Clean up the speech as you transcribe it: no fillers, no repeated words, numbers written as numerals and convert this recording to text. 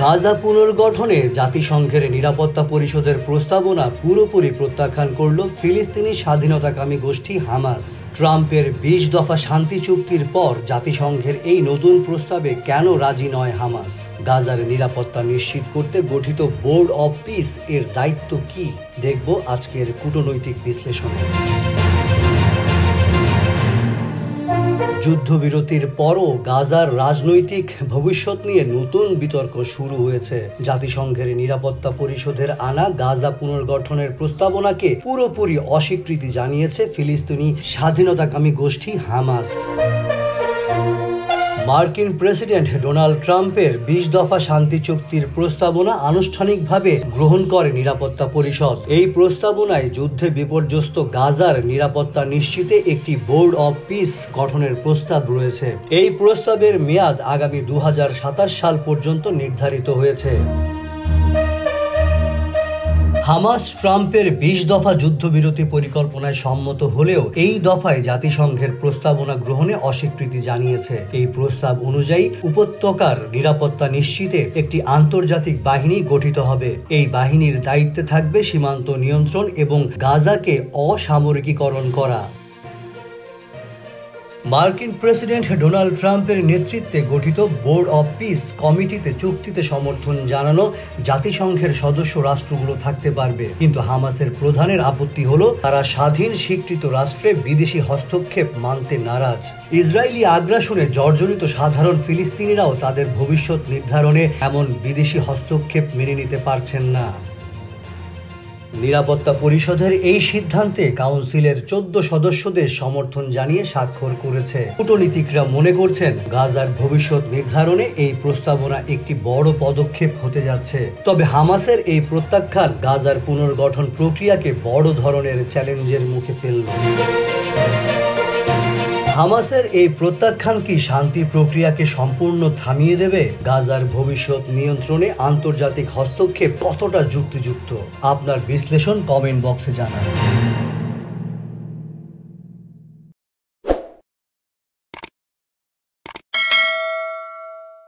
গাজা পুনর্গঠনে জাতিসংঘের নিরাপত্তা পরিষদের প্রস্তাবনা পুরোপুরি প্রত্যাখ্যান করল ফিলিস্তিনি স্বাধীনতাকামী গোষ্ঠী হামাস। ট্রাম্পের ২০ দফা শান্তি চুক্তির পর জাতিসংঘের এই নতুন প্রস্তাবে কেন রাজি নয় হামাস? গাজার নিরাপত্তা নিশ্চিত করতে গঠিত বোর্ড অব পিস এর দায়িত্ব কি, দেখব আজকের কূটনৈতিক বিশ্লেষণে। যুদ্ধবিরতির পরও গাজার রাজনৈতিক ভবিষ্যৎ নিয়ে নতুন বিতর্ক শুরু হয়েছে। জাতিসংঘের নিরাপত্তা পরিষদের আনা গাজা পুনর্গঠনের প্রস্তাবনাকে পুরোপুরি অস্বীকৃতি জানিয়েছে ফিলিস্তিনি স্বাধীনতাকামী গোষ্ঠী হামাস। মার্কিন প্রেসিডেন্ট ডোনাল্ড ট্রাম্পের ২০ দফা শান্তি চুক্তির প্রস্তাবনা আনুষ্ঠানিকভাবে গ্রহণ করে নিরাপত্তা পরিষদ। এই প্রস্তাবনায় যুদ্ধে বিপর্যস্ত গাজার নিরাপত্তা নিশ্চিতে একটি বোর্ড অব পিস গঠনের প্রস্তাব রয়েছে। এই প্রস্তাবের মেয়াদ আগামী ২০২৭ সাল পর্যন্ত নির্ধারিত হয়েছে। হামাস ট্রাম্পের ২০ দফা যুদ্ধবিরতি পরিকল্পনায় সম্মত হলেও এই দফায় জাতিসংঘের প্রস্তাবনা গ্রহণে অস্বীকৃতি জানিয়েছে। এই প্রস্তাব অনুযায়ী উপত্যকার নিরাপত্তা নিশ্চিতে একটি আন্তর্জাতিক বাহিনী গঠিত হবে। এই বাহিনীর দায়িত্বে থাকবে সীমান্ত নিয়ন্ত্রণ এবং গাজাকে অসামরিকীকরণ করা। মার্কিন প্রেসিডেন্ট ডোনাল্ড ট্রাম্পের নেতৃত্বে গঠিত বোর্ড অব পিস কমিটিতে চুক্তিতে সমর্থন জানানো জাতিসংঘের সদস্য রাষ্ট্রগুলো থাকতে পারবে, কিন্তু হামাসের প্রধানের আপত্তি হলো তারা স্বাধীন স্বীকৃত রাষ্ট্রে বিদেশি হস্তক্ষেপ মানতে নারাজ। ইসরায়েলি আগ্রাসনে জর্জরিত সাধারণ ফিলিস্তিনিরাও তাদের ভবিষ্যৎ নির্ধারণে এমন বিদেশি হস্তক্ষেপ মেনে নিতে পারছেন না। নিরাপত্তা পরিষদের এই সিদ্ধান্তে কাউন্সিলের ১৪ সদস্যদের সমর্থন জানিয়ে স্বাক্ষর করেছে। কূটনীতিকরা মনে করছেন গাজার ভবিষ্যৎ নির্ধারণে এই প্রস্তাবনা একটি বড় পদক্ষেপ হতে যাচ্ছে। তবে হামাসের এই প্রত্যাখ্যান গাজার পুনর্গঠন প্রক্রিয়াকে বড় ধরনের চ্যালেঞ্জের মুখে ফেলল। হামাসের এই প্রত্যাখ্যান কি শান্তি প্রক্রিয়াকে সম্পূর্ণ থামিয়ে দেবে? গাজার ভবিষ্যৎ নিয়ন্ত্রণে আন্তর্জাতিক হস্তক্ষেপ কতটা যুক্তিযুক্ত? আপনার বিশ্লেষণ কমেন্ট বক্সে জানান।